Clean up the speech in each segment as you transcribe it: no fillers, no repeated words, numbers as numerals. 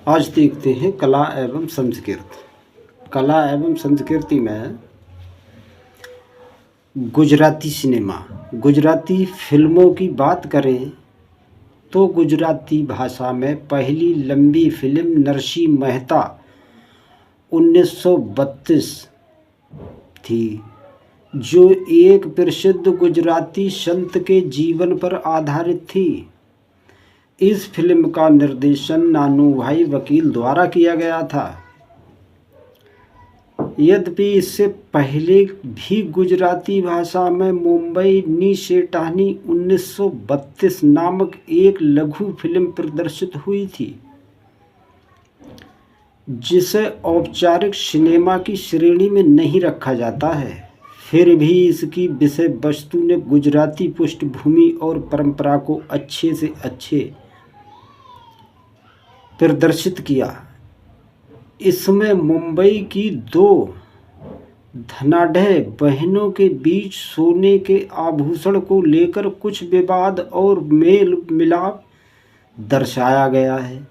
आज देखते हैं कला एवं संस्कृति। कला एवं संस्कृति में गुजराती सिनेमा, गुजराती फिल्मों की बात करें तो गुजराती भाषा में पहली लंबी फिल्म नरसिंह मेहता 1932 थी, जो एक प्रसिद्ध गुजराती संत के जीवन पर आधारित थी। इस फिल्म का निर्देशन नानूभाई वकील द्वारा किया गया था। यद्यपि इससे पहले भी गुजराती भाषा में मुंबई नी सेठानी 1932 नामक एक लघु फिल्म प्रदर्शित हुई थी, जिसे औपचारिक सिनेमा की श्रेणी में नहीं रखा जाता है। फिर भी इसकी विषय वस्तु ने गुजराती पृष्ठभूमि और परंपरा को अच्छे से अच्छे प्रदर्शित किया। इसमें मुंबई की दो धनाढ़ बहनों के बीच सोने के आभूषण को लेकर कुछ विवाद और मेल मिलाप दर्शाया गया है।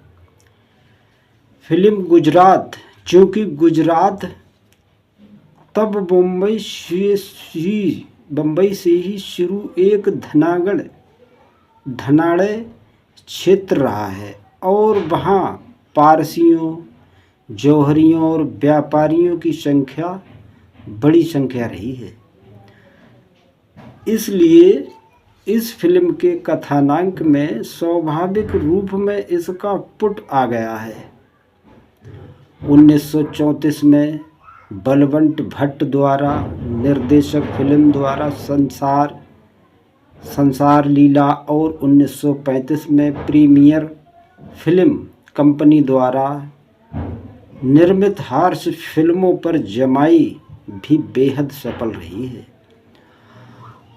फिल्म गुजरात, चूँकि गुजरात तब बम्बई से ही शुरू एक धनाढ़ क्षेत्र रहा है और वहाँ पारसियों, जौहरियों और व्यापारियों की बड़ी संख्या रही है। इसलिए इस फिल्म के कथानक में स्वाभाविक रूप में इसका पुट आ गया है। 1934 में बलवंत भट्ट द्वारा निर्देशक फिल्म द्वारा संसार लीला और 1935 में प्रीमियर फिल्म कंपनी द्वारा निर्मित हास्य फिल्मों पर जमाई भी बेहद सफल रही है।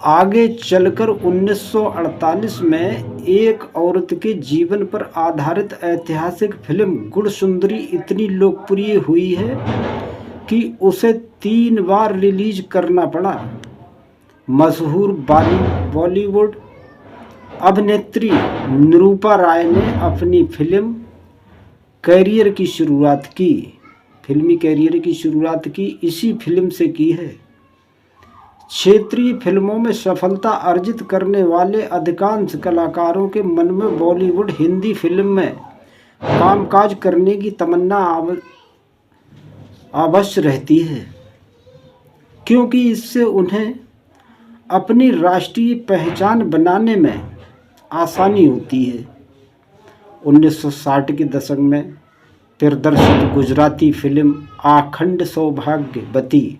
आगे चलकर 1948 में एक औरत के जीवन पर आधारित ऐतिहासिक फिल्म गुणसुंदरी इतनी लोकप्रिय हुई है कि उसे 3 बार रिलीज करना पड़ा। मशहूर बॉलीवुड अभिनेत्री निरूपा राय ने अपनी फिल्मी कैरियर की शुरुआत की इसी फिल्म से की है। क्षेत्रीय फिल्मों में सफलता अर्जित करने वाले अधिकांश कलाकारों के मन में बॉलीवुड हिंदी फिल्म में कामकाज करने की तमन्ना अवश्य रहती है, क्योंकि इससे उन्हें अपनी राष्ट्रीय पहचान बनाने में आसानी होती है। 1960 के दशक में प्रदर्शित गुजराती फिल्म अखंड सौभाग्यवती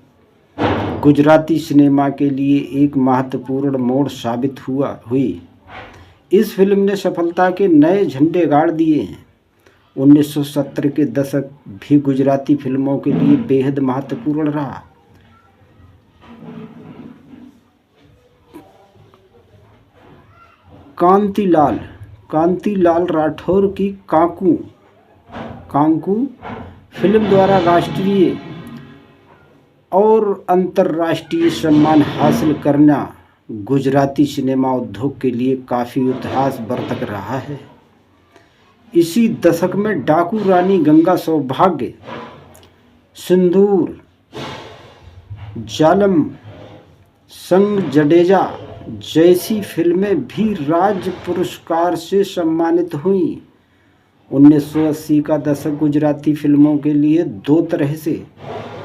गुजराती सिनेमा के लिए एक महत्वपूर्ण मोड़ साबित हुई। इस फिल्म ने सफलता के नए झंडे गाड़ दिए हैं। 1970 के दशक भी गुजराती फिल्मों के लिए बेहद महत्वपूर्ण रहा। कांतिलाल राठौर की कांकू फिल्म द्वारा राष्ट्रीय और अंतर्राष्ट्रीय सम्मान हासिल करना गुजराती सिनेमा उद्योग के लिए काफ़ी इतिहासवर्धक रहा है। इसी दशक में डाकू रानी गंगा सौभाग्य, सिंदूर, जालम, संग जडेजा जैसी फिल्में भी राज्य पुरस्कार से सम्मानित हुईं। 1980 का दशक गुजराती फिल्मों के लिए 2 तरह से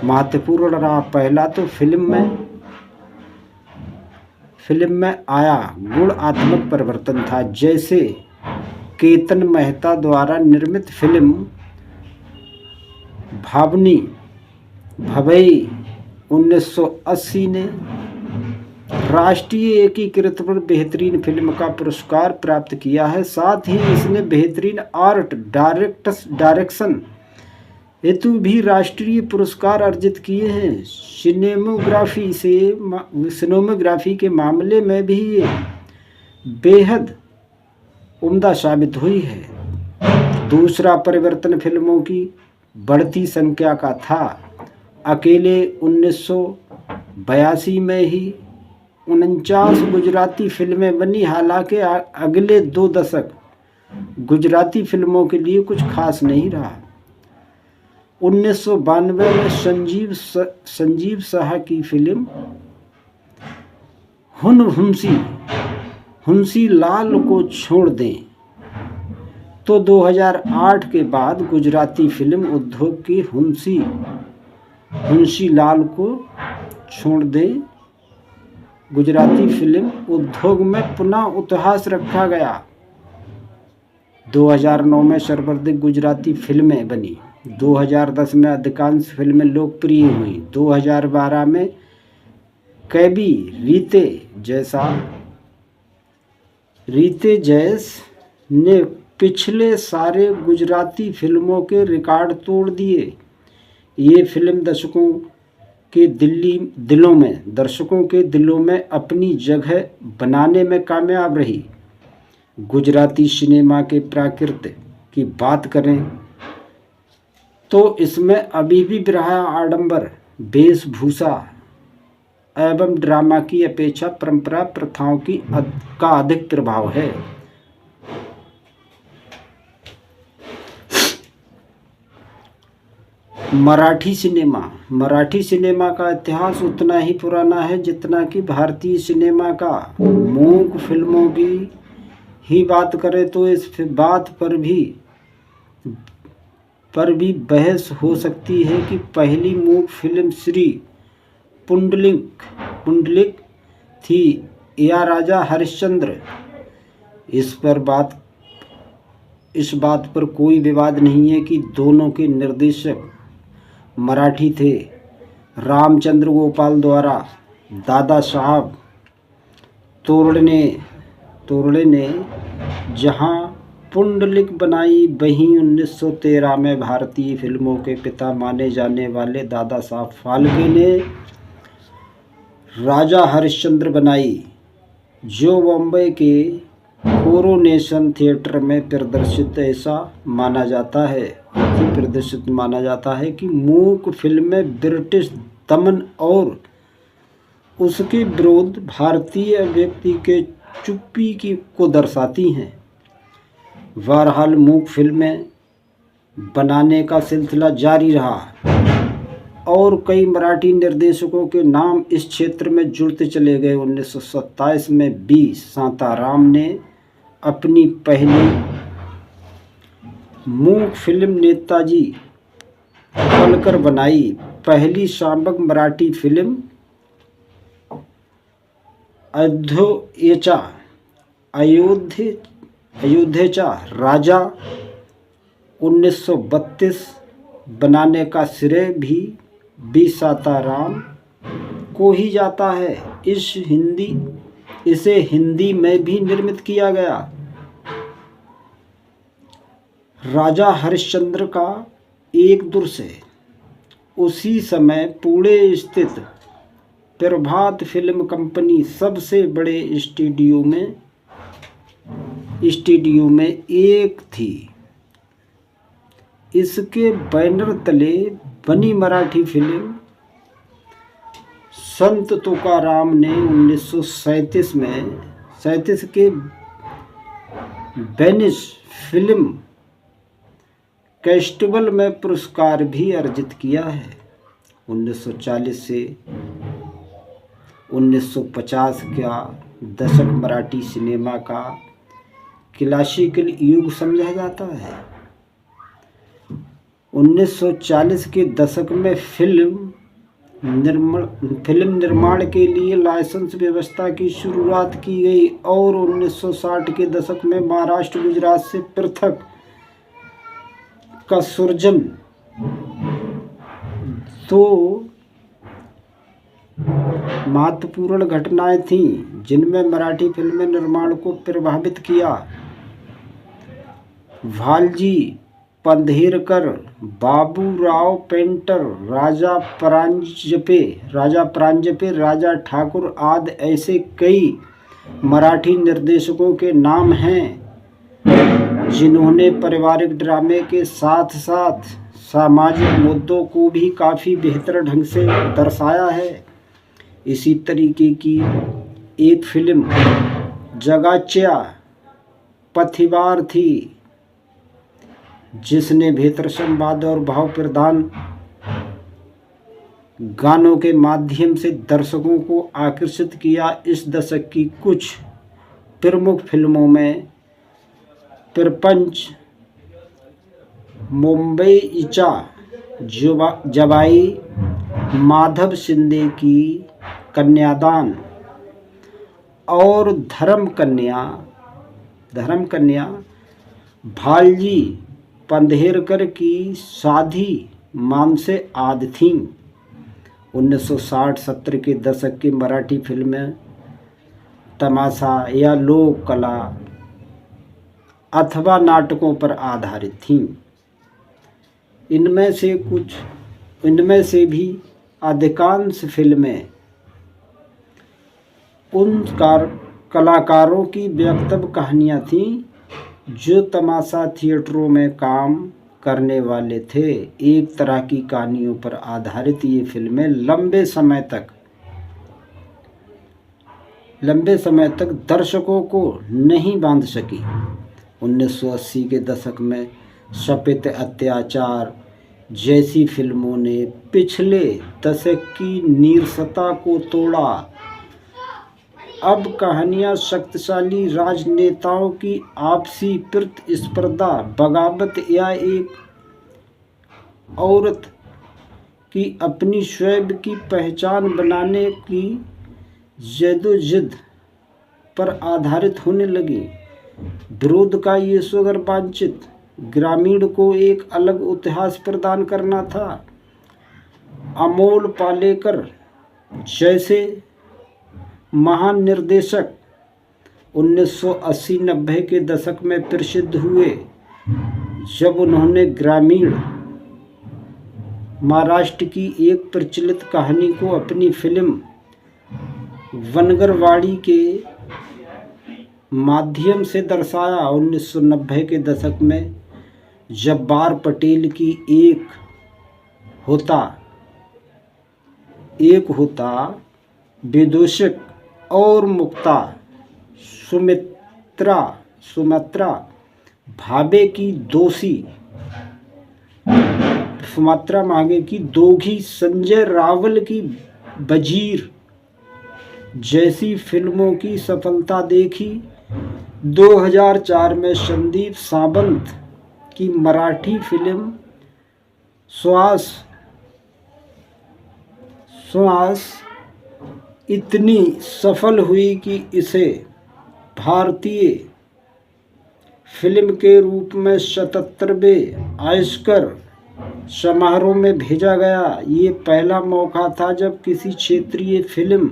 महत्वपूर्ण रहा। पहला तो फिल्म में आया गुणात्मक परिवर्तन था, जैसे केतन मेहता द्वारा निर्मित फिल्म भवई 1980 ने राष्ट्रीय एकीकृत पर बेहतरीन फिल्म का पुरस्कार प्राप्त किया है। साथ ही इसने बेहतरीन आर्ट डायरेक्शन हेतु भी राष्ट्रीय पुरस्कार अर्जित किए हैं। सिनेमोग्राफी के मामले में भी ये बेहद उम्दा साबित हुई है। दूसरा परिवर्तन फिल्मों की बढ़ती संख्या का था। अकेले 1982 में ही 49 गुजराती फिल्में बनी। हालांकि अगले 2 दशक गुजराती फिल्मों के लिए कुछ खास नहीं रहा। 1992 में संजीव शाह की फिल्म हुंसी लाल को छोड़ दें तो 2008 के बाद गुजराती फिल्म उद्योग की हुंसी लाल को छोड़ दें गुजराती फिल्म उद्योग में पुनः इतिहास रखा गया। 2009 में सर्वाधिक गुजराती फिल्में बनी। 2010 में अधिकांश फिल्में लोकप्रिय हुई। 2012 में कैबी रीते जैस ने पिछले सारे गुजराती फिल्मों के रिकॉर्ड तोड़ दिए। ये फिल्म दर्शकों के दिलों में अपनी जगह बनाने में कामयाब रही। गुजराती सिनेमा के प्रकृति की बात करें तो इसमें अभी भी विरह, आडंबर, वेशभूषा एवं ड्रामा की अपेक्षा परंपरा प्रथाओं का अधिक प्रभाव है। मराठी सिनेमा का इतिहास उतना ही पुराना है जितना कि भारतीय सिनेमा का। मूक फिल्मों की ही बात करें तो इस बात पर भी बहस हो सकती है कि पहली मूक फिल्म श्री पुंडलिक थी या राजा हरिश्चंद्र। इस बात पर कोई विवाद नहीं है कि दोनों के निर्देशक मराठी थे। रामचंद्र गोपाल द्वारा दादा साहब तोरड़े ने जहां पुंडलिक बनाई, वहीं 1913 में भारतीय फिल्मों के पिता माने जाने वाले दादा साहब फाल्के ने राजा हरिश्चंद्र बनाई, जो बॉम्बे के कोरोनेशन थिएटर में प्रदर्शित माना जाता है कि मूक फिल्में ब्रिटिश दमन और उसके विरोध भारतीय व्यक्ति के चुप्पी को दर्शाती हैं। बहरहाल मूक फिल्में बनाने का सिलसिला जारी रहा और कई मराठी निर्देशकों के नाम इस क्षेत्र में जुड़ते चले गए। 1927 में बी शांताराम ने अपनी पहली मूक फिल्म नेताजी पलकर बनाई। पहली सामक मराठी फिल्म अयोध्येचा राजा 1932 बनाने का श्रेय भी शांताराम को ही जाता है। इसे हिंदी में भी निर्मित किया गया। राजा हरिश्चंद्र का एक दृश्य उसी समय पुणे स्थित प्रभात फिल्म कंपनी सबसे बड़े स्टूडियो में एक थी। इसके बैनर तले बनी मराठी फिल्म संत तुकाराम ने 1937 के वेनिस फिल्म फेस्टिवल में पुरस्कार भी अर्जित किया है। 1940 से 1950 का दशक मराठी सिनेमा का क्लासिकल युग समझा जाता है। 1940 के दशक में फिल्म निर्माण के लिए लाइसेंस व्यवस्था की शुरुआत की गई और 1960 के दशक में महाराष्ट्र गुजरात से पृथक का सृजन। तो महत्वपूर्ण घटनाएं थीं जिनमें मराठी फिल्म निर्माण को प्रभावित किया। भालजी पंधेरकर, बाबूराव पेंटर, राजा परांजपे, राजा ठाकुर आदि ऐसे कई मराठी निर्देशकों के नाम हैं जिन्होंने पारिवारिक ड्रामे के साथ साथ सामाजिक मुद्दों को भी काफ़ी बेहतर ढंग से दर्शाया है। इसी तरीके की एक फिल्म जगाच्या पथिवार थी, जिसने भेतरसमवाद और भाव प्रधान गानों के माध्यम से दर्शकों को आकर्षित किया। इस दशक की कुछ प्रमुख फिल्मों में प्रपंच, मुंबईचा जवाई, माधव शिंदे की कन्यादान और धर्मकन्या भालजी पंधेरकर की शादी मानसे आदि थीं। 1960-70 के दशक की मराठी फिल्में तमाशा या लोक कला अथवा नाटकों पर आधारित थीं। इनमें से भी अधिकांश फिल्में उन कलाकारों की व्यक्तिगत कहानियाँ थीं जो तमाशा थिएटरों में काम करने वाले थे। एक तरह की कहानियों पर आधारित ये फिल्में लंबे समय तक दर्शकों को नहीं बांध सकी। 1980 के दशक में शपित अत्याचार जैसी फिल्मों ने पिछले दशक की नीरसता को तोड़ा। अब कहानियाँ शक्तिशाली राजनेताओं की आपसी प्रतिस्पर्धा, बगावत या एक औरत की अपनी स्वयं की पहचान बनाने की जद्दोजहद पर आधारित होने लगी। विरोध का ये स्वगर वांछित ग्रामीण को एक अलग इतिहास प्रदान करना था। अमोल पालेकर जैसे महान निर्देशक 1980-90 के दशक में प्रसिद्ध हुए, जब उन्होंने ग्रामीण महाराष्ट्र की एक प्रचलित कहानी को अपनी फिल्म वनगरवाड़ी के माध्यम से दर्शाया। 1990 के दशक में जब्बार पटेल की एक होता विदूषक और मुक्ता सुमित्रा भावे की सुमित्रा मांगे की दोघी, संजय रावल की वजीर जैसी फिल्मों की सफलता देखी। 2004 में संदीप सावंत की मराठी फिल्म श्वास इतनी सफल हुई कि इसे भारतीय फिल्म के रूप में 77वें ऑस्कर समारोह में भेजा गया। ये पहला मौका था जब किसी क्षेत्रीय फिल्म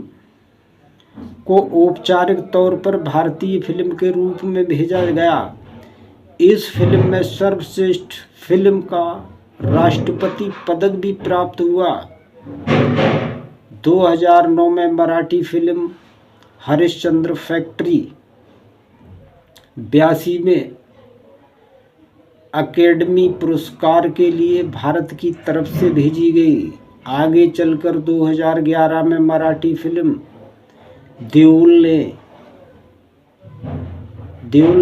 को औपचारिक तौर पर भारतीय फिल्म के रूप में भेजा गया। इस फिल्म में सर्वश्रेष्ठ फिल्म का राष्ट्रपति पदक भी प्राप्त हुआ। 2009 में मराठी फिल्म हरिश्चंद्र फैक्ट्री 82 में अकेडमी पुरस्कार के लिए भारत की तरफ से भेजी गई। आगे चलकर 2011 में मराठी फिल्म देओल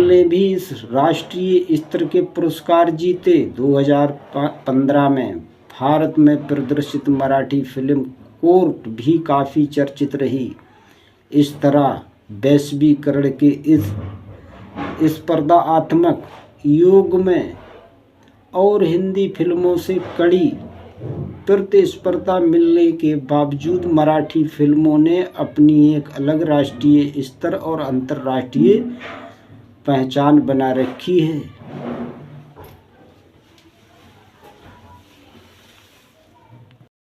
ने भी इस राष्ट्रीय स्तर के पुरस्कार जीते। 2015 में भारत में प्रदर्शित मराठी फिल्म कोर्ट भी काफ़ी चर्चित रही। इस तरह वैश्वीकरण के इस स्पर्धात्मक युग में और हिंदी फिल्मों से कड़ी प्रतिस्पर्धा मिलने के बावजूद मराठी फिल्मों ने अपनी एक अलग राष्ट्रीय स्तर और अंतर्राष्ट्रीय पहचान बना रखी है।